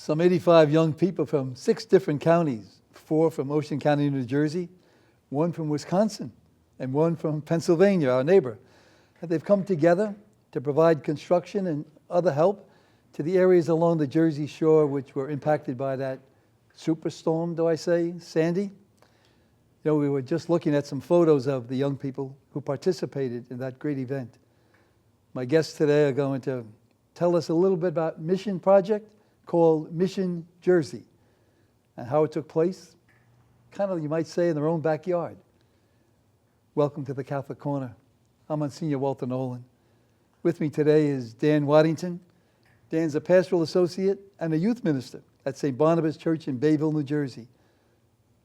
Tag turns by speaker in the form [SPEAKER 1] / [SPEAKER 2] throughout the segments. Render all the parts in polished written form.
[SPEAKER 1] Some 85 young people from 6 different counties, 4 from Ocean County, New Jersey, 1 from Wisconsin, and 1 from Pennsylvania, our neighbor. And they've come together to provide construction and other help to the areas along the Jersey Shore which were impacted by that superstorm, do I say, Sandy? You know, we were just looking at some photos of the young people who participated in that great event. My guests today are going to tell us a little bit about Mission Project called Mission Jersey and how it took place, kind of, you might say, in their own backyard. Welcome to the Catholic Corner. I'm Monsignor Walter Nolan. With me today is Dan Waddington. Dan's a pastoral associate and a youth minister at St. Barnabas Church in Bayville, New Jersey.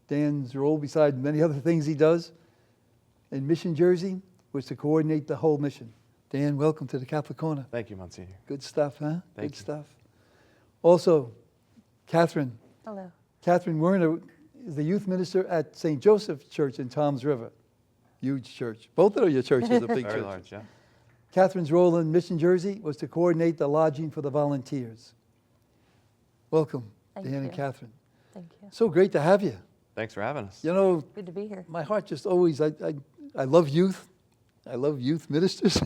[SPEAKER 1] Dan's role, besides many other things he does in Mission Jersey, was to coordinate the whole mission. Dan, welcome to the Catholic Corner.
[SPEAKER 2] Thank you, Monsignor.
[SPEAKER 1] Good stuff, huh?
[SPEAKER 2] Thank
[SPEAKER 1] Good
[SPEAKER 2] you.
[SPEAKER 1] stuff. Also, Catherine.
[SPEAKER 3] Hello.
[SPEAKER 1] Catherine Werner is the youth minister at St. Joseph's Church in Toms River. Huge church. Both of your churches are big
[SPEAKER 2] Very
[SPEAKER 1] churches.
[SPEAKER 2] large, yeah.
[SPEAKER 1] Catherine's role in Mission Jersey was to coordinate the lodging for the volunteers. Welcome,
[SPEAKER 3] Thank
[SPEAKER 1] Dan and
[SPEAKER 3] you.
[SPEAKER 1] Catherine.
[SPEAKER 3] Thank you.
[SPEAKER 1] So great to have you.
[SPEAKER 2] Thanks for having us.
[SPEAKER 1] You know,
[SPEAKER 3] Good to be here.
[SPEAKER 1] my heart just always, I love youth. I love youth ministers.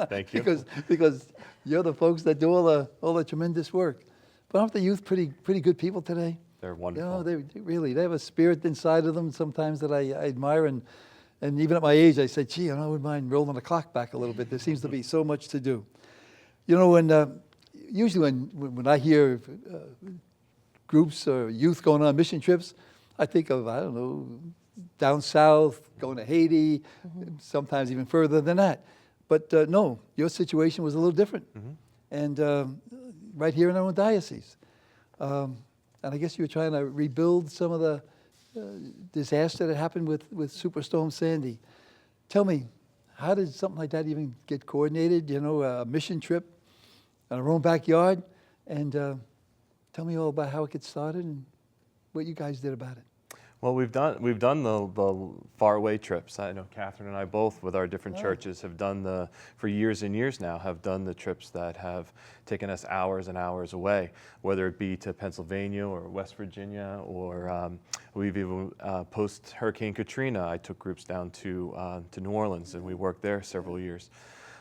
[SPEAKER 2] Thank you.
[SPEAKER 1] because you're the folks that do all the tremendous work. But aren't the youth pretty good people today?
[SPEAKER 2] They're
[SPEAKER 1] You
[SPEAKER 2] wonderful.
[SPEAKER 1] know, they really, they have a spirit inside of them sometimes that I admire. And even at my age, I said, gee, I wouldn't mind rolling the clock back a little bit. There seems to be so much to do. You know, usually when I hear groups or youth going on mission trips, I think of, I don't know, down south, going to Haiti, sometimes even further than that. But no, your situation was a little different. And right here in our own diocese. And I guess you were trying to rebuild some of the disaster that happened with Superstorm Sandy. Tell me, how did something like that even get coordinated? You know, a mission trip in our own backyard? And tell me all about how it gets started and what you guys did about it.
[SPEAKER 2] Well, we've done the faraway trips. I know Catherine and I both, with our different churches, have done for years and years now, have done the trips that have taken us hours and hours away, whether it be to Pennsylvania or West Virginia, or we've even post Hurricane Katrina, I took groups down to New Orleans, and we worked there several years.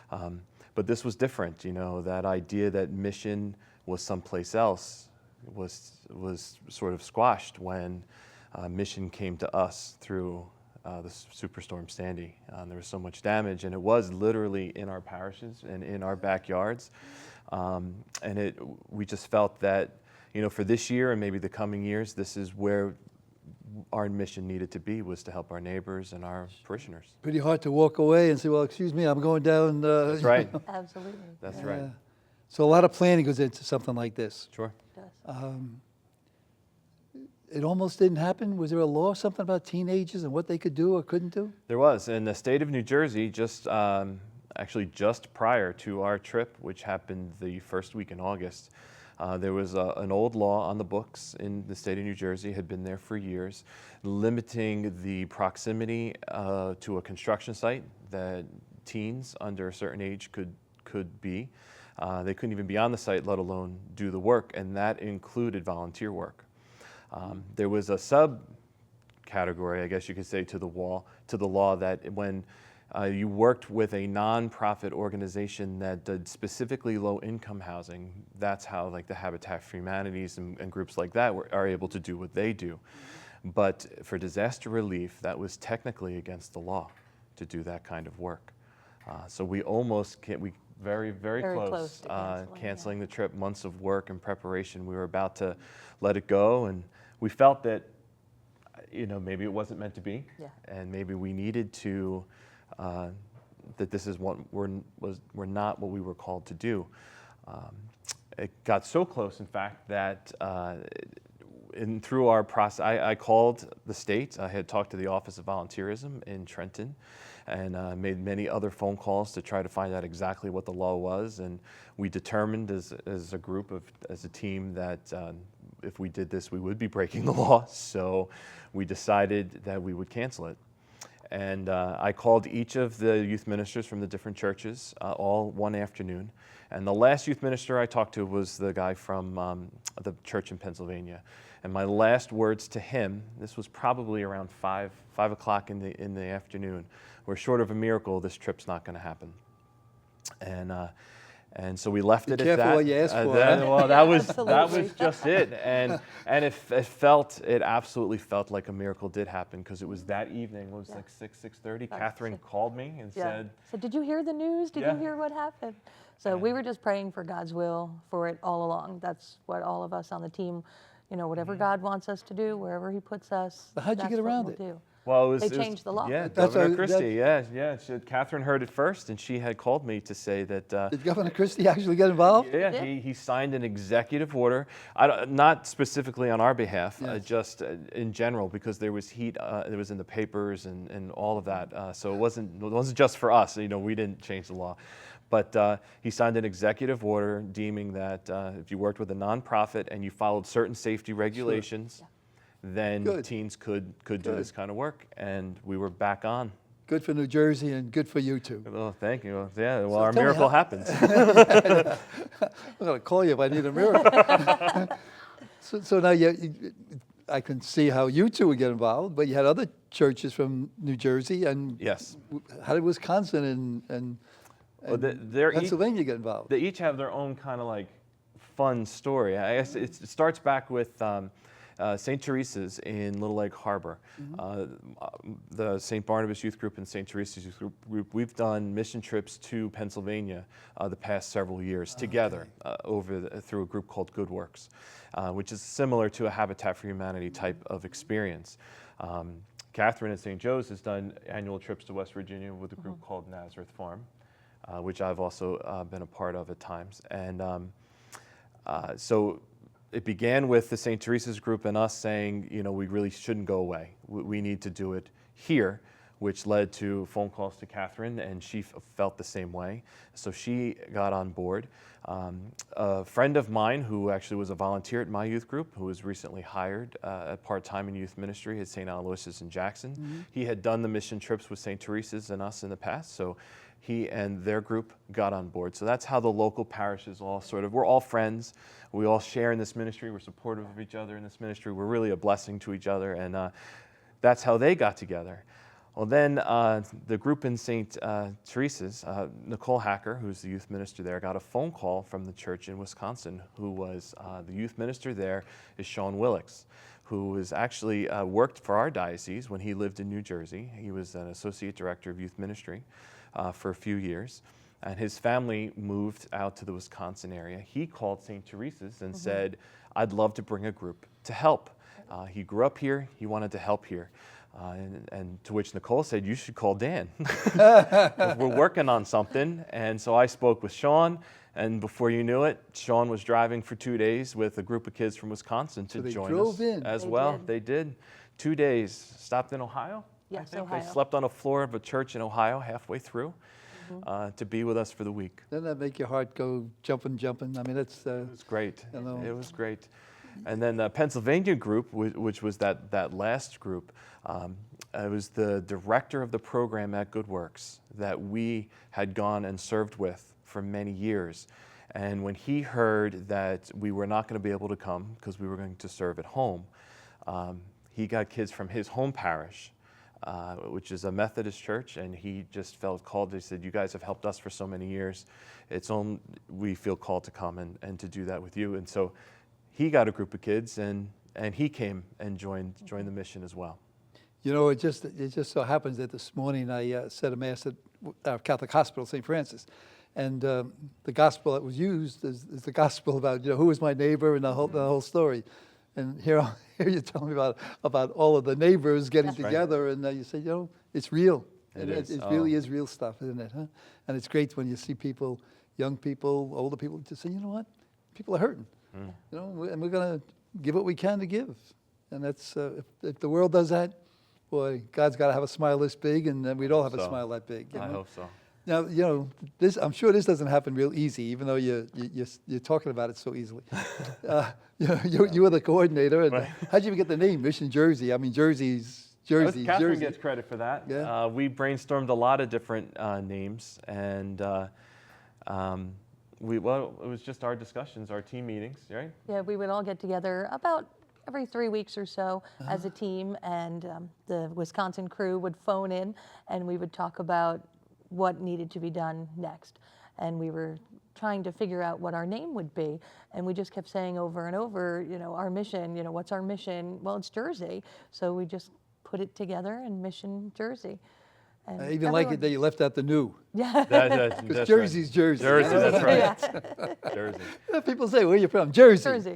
[SPEAKER 2] But this was different, you know, that idea that mission was someplace else was sort of squashed when mission came to us through the Superstorm Sandy. There was so much damage, and it was literally in our parishes and in our backyards. And we just felt that, you know, for this year and maybe the coming years, this is where our mission needed to be, was to help our neighbors and our parishioners.
[SPEAKER 1] Pretty hard to walk away and say, well, excuse me, I'm going down.
[SPEAKER 2] That's right.
[SPEAKER 3] Absolutely.
[SPEAKER 2] That's right.
[SPEAKER 1] So a lot of planning goes into something like this.
[SPEAKER 2] Sure.
[SPEAKER 3] It does.
[SPEAKER 1] It almost didn't happen. Was there a law, something about teenagers and what they could do or couldn't do?
[SPEAKER 2] There was. In the state of New Jersey, actually just prior to our trip, which happened the first week in August, there was an old law on the books in the state of New Jersey, had been there for years, limiting the proximity to a construction site that teens under a certain age could be. They couldn't even be on the site, let alone do the work, and that included volunteer work. There was a subcategory, I guess you could say, to the law that when you worked with a nonprofit organization that did specifically low-income housing, that's how, like, the Habitat for Humanities and groups like that are able to do what they do. But for disaster relief, that was technically against the law to do that kind of work. So we almost very close
[SPEAKER 3] to
[SPEAKER 2] canceling the trip. Months of work and preparation. We were about to let it go, and we felt that, you know, maybe it wasn't meant to be, and maybe we needed to. That this is what we're not what we were called to do. It got so close, in fact, that through our process, I called the state. I had talked to the Office of Volunteerism in Trenton, and made many other phone calls to try to find out exactly what the law was. And we determined as a group, as a team, that if we did this, we would be breaking the law. So we decided that we would cancel it. And I called each of the youth ministers from the different churches all one afternoon. And the last youth minister I talked to was the guy from the church in Pennsylvania. And my last words to him, this was probably around 5 o'clock in the afternoon, were, short of a miracle, this trip's not going to happen. And so we left it at that.
[SPEAKER 1] Careful what you ask for.
[SPEAKER 2] Well, that was
[SPEAKER 3] Absolutely.
[SPEAKER 2] just it. And it absolutely felt like a miracle did happen, because it was that evening. It was like 6:30. Catherine called me and said,
[SPEAKER 3] So did you hear the news? Did
[SPEAKER 2] Yeah.
[SPEAKER 3] you hear what happened? So we were just praying for God's will for it all along. That's what all of us on the team, whatever God wants us to do, wherever he puts us.
[SPEAKER 1] But how'd you
[SPEAKER 3] that's
[SPEAKER 1] get
[SPEAKER 3] what
[SPEAKER 1] around
[SPEAKER 3] we'll
[SPEAKER 1] it?
[SPEAKER 3] do.
[SPEAKER 2] well,
[SPEAKER 3] They changed the law.
[SPEAKER 2] Yeah,
[SPEAKER 1] That's
[SPEAKER 2] Governor
[SPEAKER 1] what-
[SPEAKER 2] Christie. Yeah. Catherine heard it first, and she had called me to say that.
[SPEAKER 1] Did Governor Christie actually get involved?
[SPEAKER 2] Yeah,
[SPEAKER 3] did.
[SPEAKER 2] he signed an executive order, not specifically on our behalf,
[SPEAKER 1] Yes.
[SPEAKER 2] just in general, because there was heat. It was in the papers and all of that. So it wasn't just for us. We didn't change the law, but he signed an executive order deeming that if you worked with a nonprofit and you followed certain safety regulations, then
[SPEAKER 1] Good.
[SPEAKER 2] teens could do
[SPEAKER 1] Good.
[SPEAKER 2] this kind of work, and we were back on.
[SPEAKER 1] Good for New Jersey and good for you too.
[SPEAKER 2] Well, thank you. Well, yeah, well,
[SPEAKER 1] So
[SPEAKER 2] our
[SPEAKER 1] tell me
[SPEAKER 2] miracle
[SPEAKER 1] how-
[SPEAKER 2] happens.
[SPEAKER 1] I'm going to call you if I need a miracle. so now I can see how you two would get involved, but you had other churches from New Jersey, and
[SPEAKER 2] Yes.
[SPEAKER 1] how did Wisconsin and
[SPEAKER 2] Well, they're each-
[SPEAKER 1] Pennsylvania get involved?
[SPEAKER 2] They each have their own kind of like fun story. I guess it starts back with St. Teresa's in Little Egg Harbor. The St. Barnabas Youth Group and St. Teresa's Youth Group, we've done mission trips to Pennsylvania the past several years together through a group called Good Works, which is similar to a Habitat for Humanity type of experience. Catherine at St. Joe's has done annual trips to West Virginia with a group called Nazareth Farm, which I've also been a part of at times. And so it began with the St. Teresa's group and us saying, we really shouldn't go away. We need to do it here, which led to phone calls to Catherine, and she felt the same way. So she got on board. A friend of mine who actually was a volunteer at my youth group, who was recently hired part-time in youth ministry at St. Aloysius in Jackson, he had done the mission trips with St. Teresa's and us in the past, so he and their group got on board. So that's how the local parishes all we're all friends. We all share in this ministry. We're supportive of each other in this ministry. We're really a blessing to each other, and that's how they got together. Well, then the group in St. Teresa's, Nicole Hacker, who's the youth minister there, got a phone call from the church in Wisconsin, who was the youth minister there is Sean Willix, who was actually worked for our diocese when he lived in New Jersey. He was an associate director of youth ministry for a few years, and his family moved out to the Wisconsin area. He called St. Teresa's and said, I'd love to bring a group to help. He grew up here, he wanted to help here. And to which Nicole said, you should call Dan. 'Cause we're working on something. And so I spoke with Sean, and before you knew it, Sean was driving for 2 days with a group of kids from Wisconsin to
[SPEAKER 1] So they
[SPEAKER 2] join
[SPEAKER 1] drove
[SPEAKER 2] us
[SPEAKER 1] in.
[SPEAKER 2] as
[SPEAKER 3] They
[SPEAKER 2] well.
[SPEAKER 3] did.
[SPEAKER 2] They did. 2 days. Stopped in Ohio. I
[SPEAKER 3] Yes,
[SPEAKER 2] think.
[SPEAKER 3] Ohio.
[SPEAKER 2] They slept on a floor of a church in Ohio halfway through to be with us for the week.
[SPEAKER 1] Doesn't that make your heart go jumping? I mean, that's
[SPEAKER 2] It was great.
[SPEAKER 1] I know.
[SPEAKER 2] It was great. And then the Pennsylvania group, which was that last group, it was the director of the program at Good Works that we had gone and served with for many years. And when he heard that we were not going to be able to come because we were going to serve at home, he got kids from his home parish, which is a Methodist church, and he just felt called. He said, you guys have helped us for so many years. We feel called to come and to do that with you. And so he got a group of kids, and he came and joined the mission as well.
[SPEAKER 1] it just so happens that this morning I said a mass at our Catholic Hospital, St. Francis, and the gospel that was used is the gospel about who was my neighbor and the whole story. And here you're telling me about all of the neighbors getting
[SPEAKER 3] That's right.
[SPEAKER 1] together, and you say, it's real.
[SPEAKER 2] It
[SPEAKER 1] And
[SPEAKER 2] is.
[SPEAKER 1] It really is real stuff, isn't it? Huh? And it's great when you see people, young people, older people, to say, you know what, people are hurting. And we're going to give what we can to give. And that's if the world does that, boy, God's got to have a smile this big, and then we'd all have a
[SPEAKER 2] So,
[SPEAKER 1] smile that big.
[SPEAKER 2] I hope so.
[SPEAKER 1] Now, this, I'm sure this doesn't happen real easy, even though you're talking about it so easily. You were the coordinator, and
[SPEAKER 2] Right.
[SPEAKER 1] how'd you even get the name Mission Jersey? I mean, Jersey's Jersey.
[SPEAKER 2] Catherine
[SPEAKER 1] Jersey.
[SPEAKER 2] gets credit for that.
[SPEAKER 1] Yeah.
[SPEAKER 2] We brainstormed a lot of different names, and well, it was just our discussions, our team meetings, right?
[SPEAKER 3] Yeah, we would all get together about every 3 weeks or so as a team, and the Wisconsin crew would phone in, and we would talk about what needed to be done next. And we were trying to figure out what our name would be, and we just kept saying over and over, our mission, what's our mission? Well, it's Jersey, so we just put it together and Mission Jersey. And
[SPEAKER 1] I even like it that you left out the new.
[SPEAKER 3] Yeah.
[SPEAKER 2] That's
[SPEAKER 1] Because Jersey's Jersey.
[SPEAKER 2] Jersey, that's right.
[SPEAKER 3] Yeah.
[SPEAKER 2] Jersey.
[SPEAKER 1] People say, where are you from? Jersey.
[SPEAKER 3] Jersey.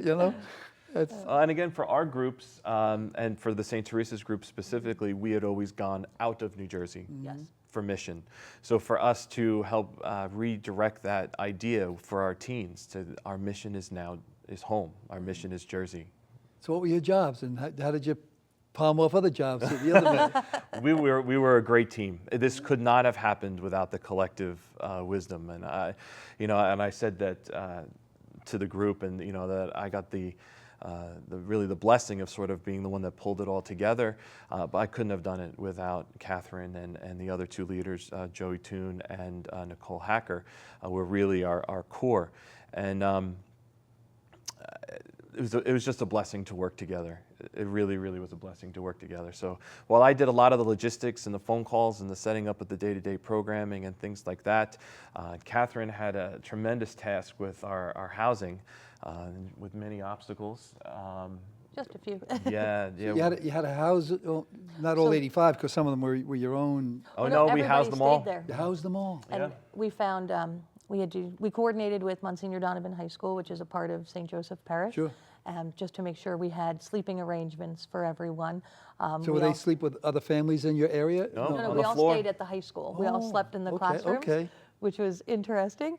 [SPEAKER 1] That's,
[SPEAKER 2] And again, for our groups, and for the St. Teresa's group specifically, we had always gone out of New Jersey
[SPEAKER 3] Yes.
[SPEAKER 2] for mission. So for us to help redirect that idea for our teens to our mission is home. Our mission is Jersey.
[SPEAKER 1] so what were your jobs, and how did you palm off other jobs to the other men?
[SPEAKER 2] We were a great team. This could not have happened without the collective wisdom. And I said that to the group, and that I got the blessing of sort of being the one that pulled it all together. But I couldn't have done it without Catherine and the other two leaders, Joey Toon and Nicole Hacker, were really our core. And it was just a blessing to work together. It really, really was a blessing to work together. So while I did a lot of the logistics and the phone calls and the setting up of the day-to-day programming and things like that, Catherine had a tremendous task with our housing, with many obstacles.
[SPEAKER 3] Just a few.
[SPEAKER 2] Yeah.
[SPEAKER 1] You had a house, not all
[SPEAKER 3] So-
[SPEAKER 1] 85, because some of them were your own.
[SPEAKER 2] Oh
[SPEAKER 3] Well,
[SPEAKER 2] no, we
[SPEAKER 3] everybody
[SPEAKER 2] housed them all.
[SPEAKER 3] stayed there.
[SPEAKER 1] You housed them all.
[SPEAKER 3] And
[SPEAKER 2] Yeah.
[SPEAKER 3] we found, we coordinated with Monsignor Donovan High School, which is a part of St. Joseph Parish.
[SPEAKER 1] Sure.
[SPEAKER 3] Just to make sure we had sleeping arrangements for everyone.
[SPEAKER 1] So
[SPEAKER 3] we
[SPEAKER 1] would they
[SPEAKER 3] all-
[SPEAKER 1] sleep with other families in your area?
[SPEAKER 2] No.
[SPEAKER 3] No,
[SPEAKER 2] on
[SPEAKER 3] we
[SPEAKER 2] the
[SPEAKER 3] all
[SPEAKER 2] floor.
[SPEAKER 3] stayed at the high school. We all
[SPEAKER 1] Oh,
[SPEAKER 3] slept in the
[SPEAKER 1] okay,
[SPEAKER 3] classrooms,
[SPEAKER 1] okay.
[SPEAKER 3] which was interesting.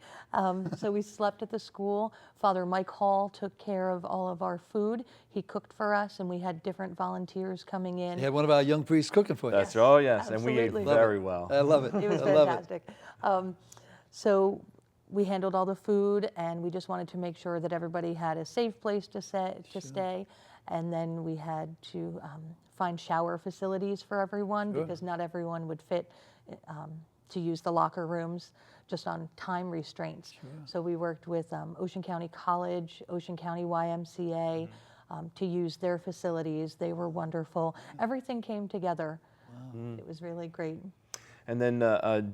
[SPEAKER 3] So we slept at the school. Father Mike Hall took care of all of our food. He cooked for us, and we had different volunteers coming in.
[SPEAKER 1] You had one of our young priests cooking for you.
[SPEAKER 2] That's oh yes, and we ate
[SPEAKER 3] absolutely.
[SPEAKER 2] very well.
[SPEAKER 1] I love it.
[SPEAKER 3] It was
[SPEAKER 1] I love it.
[SPEAKER 3] fantastic. So we handled all the food, and we just wanted to make sure that everybody had a safe place to stay. And then we had to find shower facilities for everyone
[SPEAKER 1] Sure.
[SPEAKER 3] because not everyone would fit to use the locker rooms just on time restraints. So we worked with Ocean County College, Ocean County YMCA to use their facilities. They were wonderful. Everything came together. It was really great.
[SPEAKER 2] And then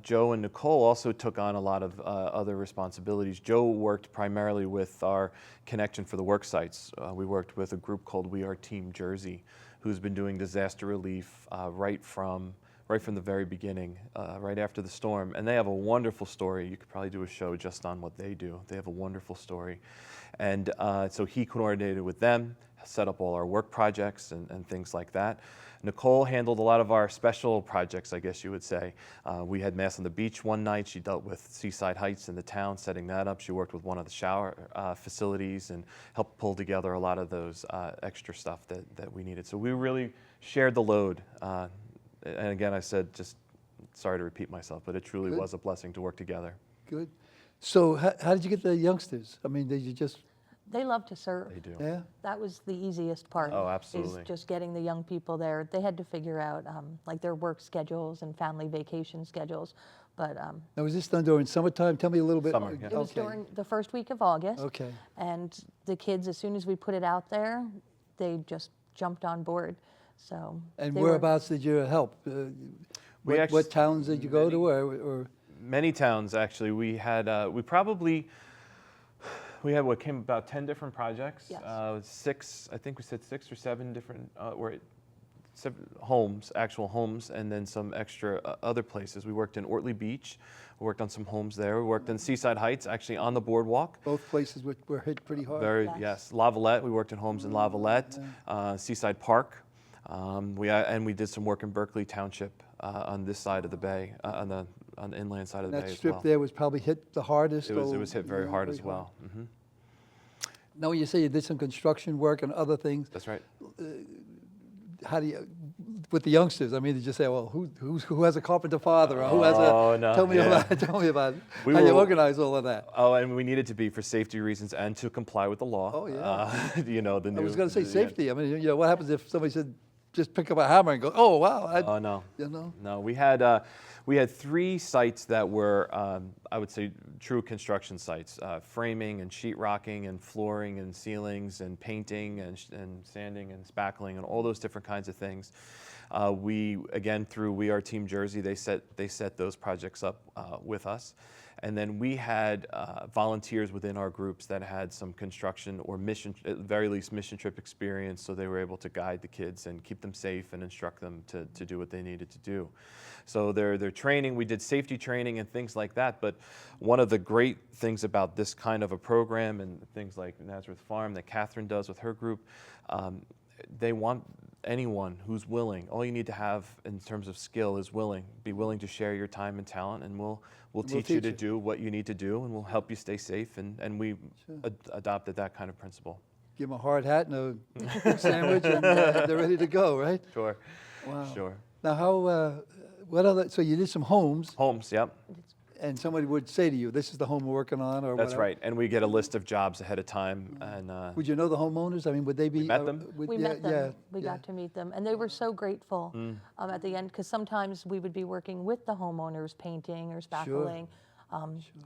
[SPEAKER 2] Joe and Nicole also took on a lot of other responsibilities. Joe worked primarily with our connection for the work sites. We worked with a group called We Are Team Jersey, who's been doing disaster relief right from the very beginning, right after the storm. And they have a wonderful story. You could probably do a show just on what they do. They have a wonderful story. And so he coordinated with them, set up all our work projects and things like that. Nicole handled a lot of our special projects, I guess you would say. We had Mass on the Beach one night. She dealt with Seaside Heights in the town, setting that up. She worked with one of the shower facilities and helped pull together a lot of those extra stuff that we needed. So we really shared the load. And again, I said, just sorry to repeat myself, but it truly
[SPEAKER 1] Good.
[SPEAKER 2] was a blessing to work together.
[SPEAKER 1] Good. So how did you get the youngsters? I mean, did you just,
[SPEAKER 3] They love to serve.
[SPEAKER 2] They do.
[SPEAKER 1] yeah?
[SPEAKER 3] That was the easiest part.
[SPEAKER 2] Oh, absolutely.
[SPEAKER 3] Is just getting the young people there. They had to figure out like their work schedules and family vacation schedules. But
[SPEAKER 1] Now, was this done during summertime? Tell me a little bit.
[SPEAKER 2] Summer, yeah.
[SPEAKER 3] it was
[SPEAKER 1] Okay.
[SPEAKER 3] during the first week of August.
[SPEAKER 1] Okay.
[SPEAKER 3] And the kids, as soon as we put it out there, they just jumped on board. So.
[SPEAKER 1] And
[SPEAKER 3] they were-
[SPEAKER 1] whereabouts did you help?
[SPEAKER 2] We actually-
[SPEAKER 1] What towns did you go to, or
[SPEAKER 2] Many towns, actually. We had, we had what came about 10 different projects.
[SPEAKER 3] Yes.
[SPEAKER 2] 6, I think we said 6 or 7 different, homes, actual homes, and then some extra other places. We worked in Ortley Beach. We worked on some homes there. We worked in Seaside Heights, actually on the boardwalk.
[SPEAKER 1] both places were hit pretty hard?
[SPEAKER 3] Yes.
[SPEAKER 2] Lavalette. We worked in homes in Lavalette, Seaside Park. We did some work in Berkeley Township on this side of the bay, on the inland side of the
[SPEAKER 1] That
[SPEAKER 2] bay as
[SPEAKER 1] strip
[SPEAKER 2] well.
[SPEAKER 1] there was probably hit the hardest?
[SPEAKER 2] It was hit very
[SPEAKER 1] yeah,
[SPEAKER 2] hard as well. Hmm.
[SPEAKER 1] Now, when you say you did some construction work and other things,
[SPEAKER 2] That's right.
[SPEAKER 1] how do you, with the youngsters, I mean, did you say, well, who has a carpenter father, or who has a,
[SPEAKER 2] Oh, no,
[SPEAKER 1] tell me
[SPEAKER 2] yeah.
[SPEAKER 1] about
[SPEAKER 2] We
[SPEAKER 1] how you
[SPEAKER 2] were-
[SPEAKER 1] organize all of that.
[SPEAKER 2] Oh, and we needed to be for safety reasons and to comply with the law.
[SPEAKER 1] Oh, yeah.
[SPEAKER 2] The new.
[SPEAKER 1] I was going to say
[SPEAKER 2] yeah.
[SPEAKER 1] safety. I mean, what happens if somebody said, just pick up a hammer and go, oh, wow.
[SPEAKER 2] Oh, no.
[SPEAKER 1] You know?
[SPEAKER 2] No, we had 3 sites that were, I would say, true construction sites: framing and sheetrocking and flooring and ceilings and painting and sanding and spackling and all those different kinds of things. We again through We Are Team Jersey, they set those projects up with us. And then we had volunteers within our groups that had some construction or mission, at the very least mission trip experience, so they were able to guide the kids and keep them safe and instruct them to do what they needed to do. So their training, we did safety training and things like that, but one of the great things about this kind of a program and things like Nazareth Farm that Catherine does with her group, they want anyone who's willing. All you need to have in terms of skill is be willing to share your time and talent, and we'll teach you to do what you need to do, and we'll help you stay safe. And we adopted that kind of principle.
[SPEAKER 1] Give them a hard hat and a sandwich, and they're ready to go, right?
[SPEAKER 2] Sure.
[SPEAKER 1] Wow.
[SPEAKER 2] Sure.
[SPEAKER 1] Now, what other, so you did some homes,
[SPEAKER 2] Homes, yep.
[SPEAKER 1] and somebody would say to you, this is the home we're working on, or
[SPEAKER 2] That's
[SPEAKER 1] whatever.
[SPEAKER 2] right. And we get a list of jobs ahead of time. And
[SPEAKER 1] Would you know the homeowners? I mean, would they be?
[SPEAKER 2] met them?
[SPEAKER 3] We met them. We got to meet them, and they were so grateful at the end, because sometimes we would be working with the homeowners, painting or spackling,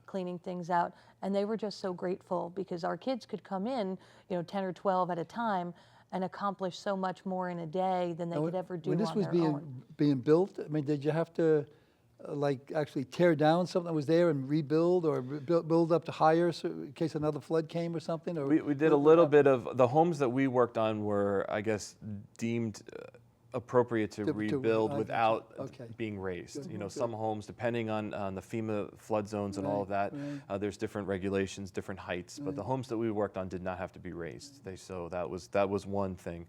[SPEAKER 3] cleaning things out, and they were just so grateful because our kids could come in, 10 or 12 at a time, and accomplish so much more in a day than they could ever do
[SPEAKER 1] When
[SPEAKER 3] on
[SPEAKER 1] this was
[SPEAKER 3] their own.
[SPEAKER 1] being built, I mean, did you have to, actually tear down something that was there and rebuild, or build up to higher, so in case another flood came or something? Or
[SPEAKER 2] We did a little bit of, the homes that we worked on were, I guess, deemed appropriate to rebuild
[SPEAKER 1] I
[SPEAKER 2] without
[SPEAKER 1] gotcha. Okay.
[SPEAKER 2] being raised.
[SPEAKER 1] Good, good.
[SPEAKER 2] Some homes, depending on the FEMA flood zones and all of that, there's different regulations, different heights. But the homes that we worked on did not have to be raised. So that was one thing.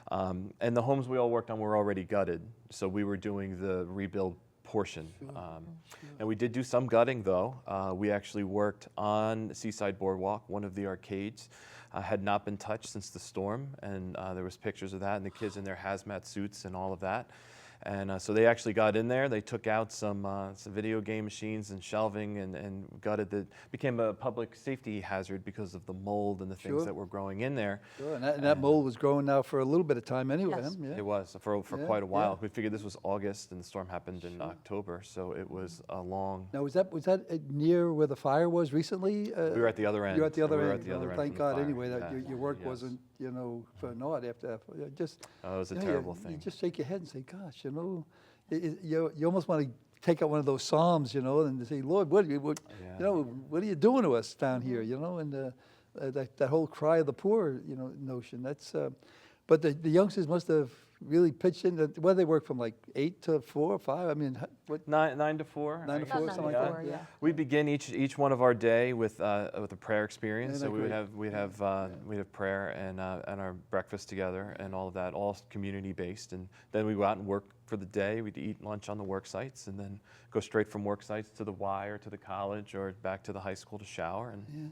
[SPEAKER 2] And the homes we all worked on were already gutted, so we were doing the rebuild portion. And we did do some gutting, though. We actually worked on Seaside Boardwalk, one of the arcades. Had not been touched since the storm, and there was pictures of that, and the kids in their hazmat suits and all of that. And so they actually got in there. They took out some video game machines and shelving and gutted it. Became a public safety hazard because of the mold and the things
[SPEAKER 1] Sure.
[SPEAKER 2] that were growing in there.
[SPEAKER 1] Sure, and that mold was growing now for a little bit of time anyway.
[SPEAKER 3] Yes.
[SPEAKER 1] Yeah.
[SPEAKER 2] It was for
[SPEAKER 1] Yeah,
[SPEAKER 2] quite a while.
[SPEAKER 1] yeah.
[SPEAKER 2] We figured this was August, and the storm happened in October, so it was a long.
[SPEAKER 1] Now, was that near where the fire was recently?
[SPEAKER 2] We were at the other end.
[SPEAKER 1] You were at the other
[SPEAKER 2] We were
[SPEAKER 1] end.
[SPEAKER 2] at the other
[SPEAKER 1] Well,
[SPEAKER 2] end
[SPEAKER 1] thank
[SPEAKER 2] from the
[SPEAKER 1] God,
[SPEAKER 2] fire.
[SPEAKER 1] anyway, that
[SPEAKER 2] Yeah.
[SPEAKER 1] your work
[SPEAKER 2] Yes.
[SPEAKER 1] wasn't, for naught after that. Just,
[SPEAKER 2] Oh, it was a
[SPEAKER 1] you
[SPEAKER 2] terrible thing.
[SPEAKER 1] You just shake your head and say, gosh, you almost want to take out one of those psalms, and say, Lord, what are you doing to us down here, and that whole cry of the poor, notion. That's, but the youngsters must have really pitched in. Well, they work from like 8 to 4 or 5. I mean, what?
[SPEAKER 2] 9 to 4.
[SPEAKER 1] 9 to
[SPEAKER 2] I
[SPEAKER 1] 4,
[SPEAKER 2] guess.
[SPEAKER 1] something like
[SPEAKER 3] Yeah.
[SPEAKER 1] that.
[SPEAKER 3] Yeah.
[SPEAKER 2] We begin each one of our day with a prayer experience.
[SPEAKER 1] Isn't
[SPEAKER 2] So
[SPEAKER 1] that
[SPEAKER 2] we'd have prayer and our breakfast together and all of that, all community based. And then we go out and work for the day. We'd eat lunch on the work sites and then go straight from work sites to the Y or to the college or back to the high school to shower. And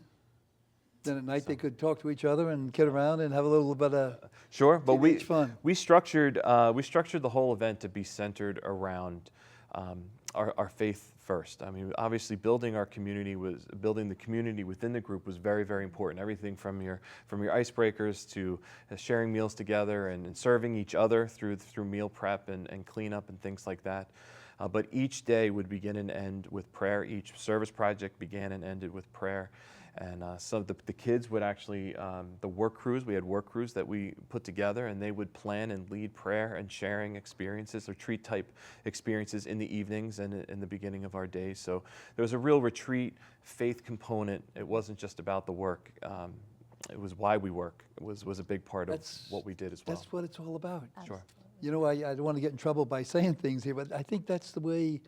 [SPEAKER 1] Then at night they could talk to each other and kid around and have a little bit of
[SPEAKER 2] sure, but
[SPEAKER 1] teenage fun.
[SPEAKER 2] we structured the whole event to be centered around our faith first. I mean, obviously, building the community within the group was very, very important. Everything from your icebreakers to sharing meals together and serving each other through meal prep and cleanup and things like that. But each day would begin and end with prayer. Each service project began and ended with prayer. And so the kids would actually, the work crews, we had work crews that we put together, and they would plan and lead prayer and sharing experiences, retreat type experiences in the evenings and in the beginning of our days. So there was a real retreat faith component. It wasn't just about the work. It was why we work. It was a big part of what we did as well.
[SPEAKER 1] That's what it's all about.
[SPEAKER 2] Sure.
[SPEAKER 1] I don't want to get in trouble by saying things here, but I think that's the way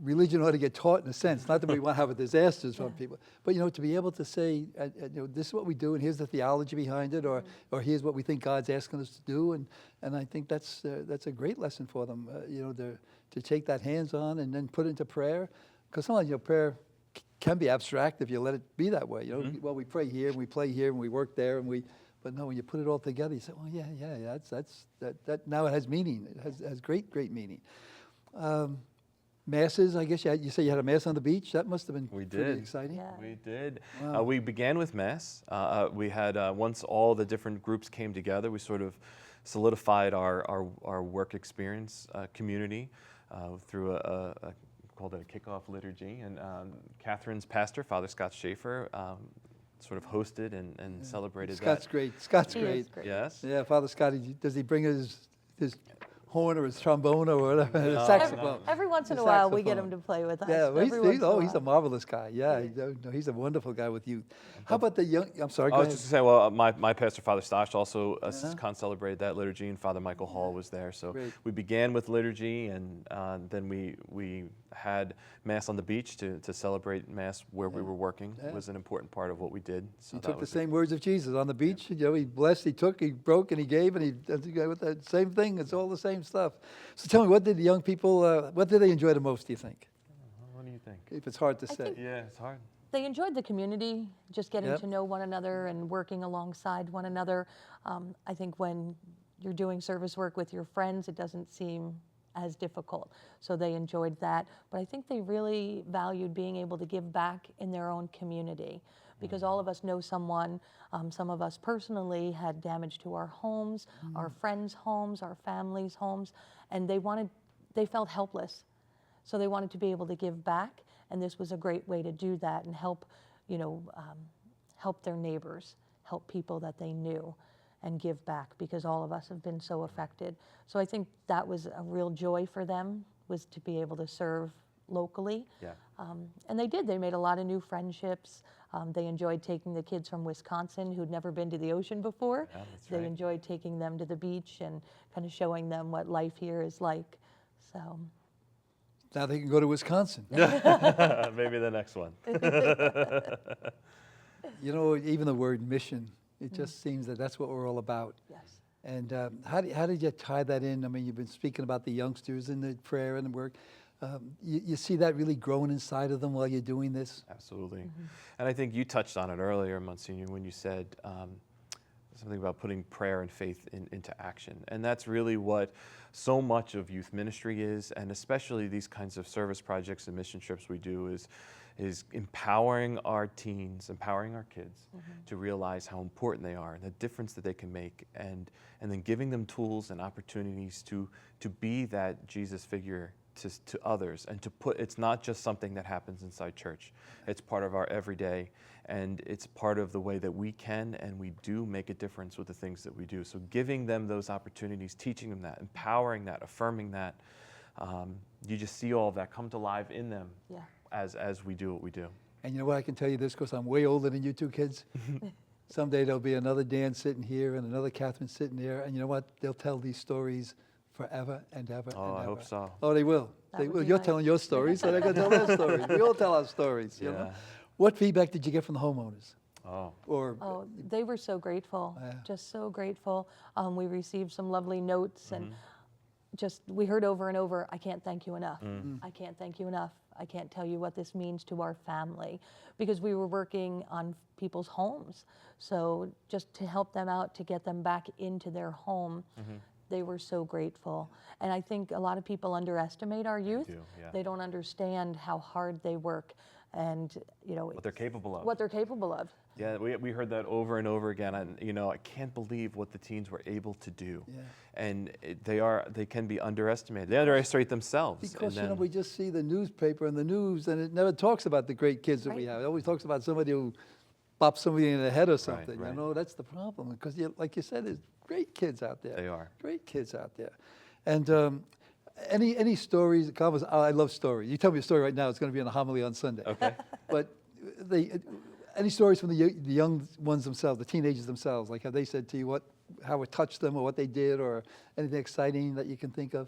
[SPEAKER 1] religion ought to get taught in a sense. Not that we want to have disasters from people, but to be able to say, this is what we do, and here's the theology behind it, or here's what we think God's asking us to do, and I think that's a great lesson for them. To take that hands-on and then put it into prayer, because sometimes prayer can be abstract if you let it be that way. Well, we pray here and we play here and we work there but no, when you put it all together, you say, well, yeah, that now it has meaning. It has great meaning. Masses, I guess you say you had a mass on the beach. That must have been pretty exciting.
[SPEAKER 3] Yeah.
[SPEAKER 2] We did.
[SPEAKER 1] Wow.
[SPEAKER 2] We began with mass. We had once all the different groups came together, we sort of solidified our work experience community through a called it a kickoff liturgy. And Catherine's pastor, Father Scott Schaefer, sort of hosted and celebrated
[SPEAKER 1] Scott's
[SPEAKER 2] that.
[SPEAKER 1] great. Scott's
[SPEAKER 3] He is
[SPEAKER 1] great.
[SPEAKER 3] great.
[SPEAKER 2] Yes.
[SPEAKER 1] Yeah, Father Scott, does he bring his horn or his trombone or whatever, his
[SPEAKER 2] No,
[SPEAKER 1] saxophone?
[SPEAKER 3] Every once in
[SPEAKER 1] The
[SPEAKER 3] a while, we get
[SPEAKER 1] saxophone.
[SPEAKER 3] him to play with us.
[SPEAKER 1] Yeah, well,
[SPEAKER 3] Every once in
[SPEAKER 1] he's
[SPEAKER 3] while.
[SPEAKER 1] a marvelous guy. Yeah, he's a wonderful guy with youth. How about the young? I'm sorry.
[SPEAKER 2] I
[SPEAKER 1] Go
[SPEAKER 2] was
[SPEAKER 1] ahead.
[SPEAKER 2] just going to say, well, my pastor, Father Stosh, also con-celebrated that liturgy, and Father Michael Hall was there. So
[SPEAKER 1] Great.
[SPEAKER 2] we began with liturgy, and then we had Mass on the beach to celebrate Mass where we were working.
[SPEAKER 1] Yeah.
[SPEAKER 2] Was an important part of what we did. So
[SPEAKER 1] He
[SPEAKER 2] that
[SPEAKER 1] took the
[SPEAKER 2] was
[SPEAKER 1] same words of Jesus on the beach. You know, he blessed, he took, he broke, and he gave, and he with the same thing. It's all the same stuff. So tell me, what did the young people? What did they enjoy the most? Do you think?
[SPEAKER 2] What do you think?
[SPEAKER 1] If it's hard to say.
[SPEAKER 3] think-
[SPEAKER 2] Yeah, it's hard.
[SPEAKER 3] They enjoyed the community, just getting
[SPEAKER 1] Yep.
[SPEAKER 3] to know one another and working alongside one another. I think when you're doing service work with your friends, it doesn't seem as difficult. So they enjoyed that. But I think they really valued being able to give back in their own community, because all of us know someone. Some of us personally had damage to our homes, our friends' homes, our families' homes, and they felt helpless. So they wanted to be able to give back, and this was a great way to do that and help, help their neighbors, help people that they knew, and give back, because all of us have been so affected. So I think that was a real joy for them, was to be able to serve locally.
[SPEAKER 2] Yeah.
[SPEAKER 3] And they did. They made a lot of new friendships. They enjoyed taking the kids from Wisconsin who'd never been to the ocean before.
[SPEAKER 2] Yeah, that's
[SPEAKER 3] They
[SPEAKER 2] right.
[SPEAKER 3] enjoyed taking them to the beach and kind of showing them what life here is like. So.
[SPEAKER 1] Now they can go to Wisconsin.
[SPEAKER 2] Maybe the next one.
[SPEAKER 1] You know, even the word mission, it just seems that that's what we're all about.
[SPEAKER 3] Yes.
[SPEAKER 1] And how did you tie that in? I mean, you've been speaking about the youngsters and the prayer and the work. You see that really growing inside of them while you're doing this?
[SPEAKER 2] Absolutely. And I think you touched on it earlier, Monsignor, when you said something about putting prayer and faith into action. And that's really what so much of youth ministry is, and especially these kinds of service projects and mission trips we do is empowering our teens, empowering our kids to realize how important they are and the difference that they can make, and then giving them tools and opportunities to be that Jesus figure to others, and to put, it's not just something that happens inside church. It's part of our everyday, and it's part of the way that we can and we do make a difference with the things that we do. So giving them those opportunities, teaching them that, empowering that, affirming that, you just see all of that come to life in them
[SPEAKER 3] Yeah.
[SPEAKER 2] as we do what we do.
[SPEAKER 1] And you know what, I can tell you this because I'm way older than you two kids. Someday there'll be another Dan sitting here and another Catherine sitting there, and you know what? They'll tell these stories forever and ever
[SPEAKER 2] Oh,
[SPEAKER 1] and
[SPEAKER 2] I
[SPEAKER 1] ever.
[SPEAKER 2] hope so.
[SPEAKER 1] Oh, they will.
[SPEAKER 3] That
[SPEAKER 1] They
[SPEAKER 3] would
[SPEAKER 1] will.
[SPEAKER 3] be
[SPEAKER 1] You're
[SPEAKER 3] nice.
[SPEAKER 1] telling your stories, so they're going to tell their stories. We all tell our stories. You know?
[SPEAKER 2] Yeah.
[SPEAKER 1] What feedback did you get from the homeowners?
[SPEAKER 2] Oh,
[SPEAKER 1] Or
[SPEAKER 3] Oh, they were so grateful,
[SPEAKER 1] Yeah.
[SPEAKER 3] just so grateful. We received some lovely notes, and just we heard over and over, I can't thank you enough. I can't thank you enough. I can't tell you what this means to our family, because we were working on people's homes. So just to help them out, to get them back into their home, they were so grateful. And I think a lot of people underestimate our youth.
[SPEAKER 2] do, yeah.
[SPEAKER 3] They don't understand how hard they work, and
[SPEAKER 2] what they're capable of.
[SPEAKER 3] what they're capable of.
[SPEAKER 2] Yeah, we heard that over and over again, and I can't believe what the teens were able to do.
[SPEAKER 1] Yeah.
[SPEAKER 2] And they can be underestimated. They underestimate themselves.
[SPEAKER 1] because,
[SPEAKER 2] and then,
[SPEAKER 1] we just see the newspaper and the news, and it never talks about the great kids that we
[SPEAKER 3] Right.
[SPEAKER 1] have. It always talks about somebody who bopped somebody in the head or something.
[SPEAKER 2] right.
[SPEAKER 1] You know, that's the problem. Because, like you said, there's great kids out there.
[SPEAKER 2] They are.
[SPEAKER 1] Great kids out there. And any stories, comments? I love stories. You tell me a story right now, it's going to be in a homily on Sunday.
[SPEAKER 2] Okay.
[SPEAKER 1] But any stories from the young ones themselves, the teenagers themselves? Like, have they said to you how it touched them or what they did, or anything exciting that you can think of?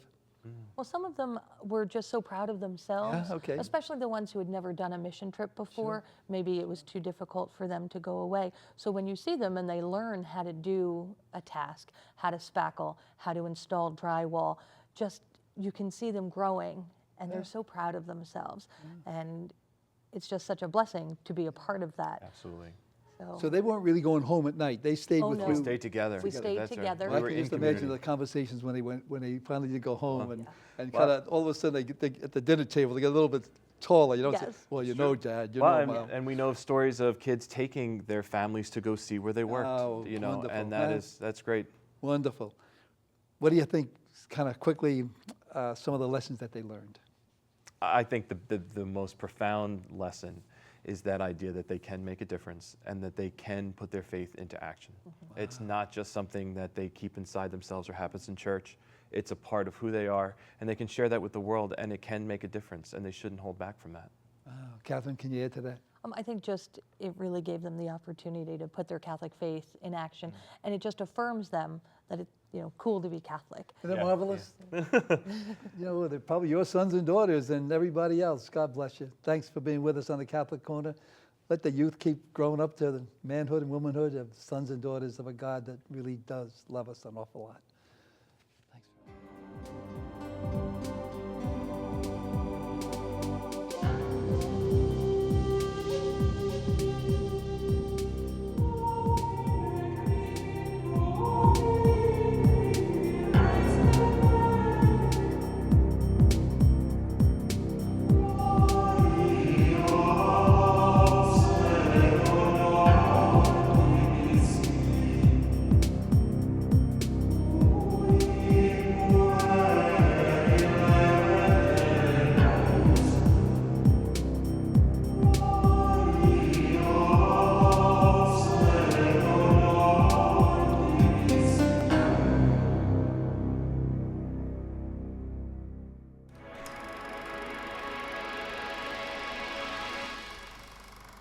[SPEAKER 3] Well, some of them were just so proud of themselves,
[SPEAKER 1] Yeah, okay.
[SPEAKER 3] especially the ones who had never done a mission trip before. Maybe it was too difficult for them to go away. So when you see them and they learn how to do a task, how to spackle, how to install drywall, just you can see them growing, and they're so proud of themselves. And it's just such a blessing to be a part of that.
[SPEAKER 2] Absolutely.
[SPEAKER 1] So they weren't really going home at night. They stayed
[SPEAKER 3] Oh,
[SPEAKER 1] with
[SPEAKER 3] no.
[SPEAKER 1] you.
[SPEAKER 2] We stayed together.
[SPEAKER 3] We stayed
[SPEAKER 2] That's right.
[SPEAKER 3] together.
[SPEAKER 2] We
[SPEAKER 1] I
[SPEAKER 2] were
[SPEAKER 1] can
[SPEAKER 2] in
[SPEAKER 1] just imagine the
[SPEAKER 2] community.
[SPEAKER 1] conversations when they finally did go home, and
[SPEAKER 2] Well-
[SPEAKER 1] kind of all of a sudden they at the dinner table they get a little bit taller. You don't say,
[SPEAKER 3] Yes.
[SPEAKER 1] well, you know, Dad, you
[SPEAKER 2] Well,
[SPEAKER 1] know,
[SPEAKER 2] and,
[SPEAKER 1] Mom.
[SPEAKER 2] and we know of stories of kids taking their families to go see where they worked.
[SPEAKER 1] Oh,
[SPEAKER 2] and
[SPEAKER 1] wonderful.
[SPEAKER 2] that's great.
[SPEAKER 1] Wonderful. What do you think, kind of quickly, some of the lessons that they learned?
[SPEAKER 2] I think the most profound lesson is that idea that they can make a difference and that they can put their faith into action. It's not just something that they keep inside themselves or happens in church. It's a part of who they are, and they can share that with the world, and it can make a difference, and they shouldn't hold back from that.
[SPEAKER 1] Catherine, can you add to that?
[SPEAKER 3] I think just it really gave them the opportunity to put their Catholic faith in action, and it just affirms them that it's cool to be Catholic.
[SPEAKER 1] Isn't that
[SPEAKER 2] Yeah,
[SPEAKER 1] marvelous? They're probably your sons and daughters and everybody else. God bless you. Thanks for being with us on the Catholic Corner. Let the youth keep growing up to the manhood and womanhood of sons and daughters of a God that really does love us an awful lot.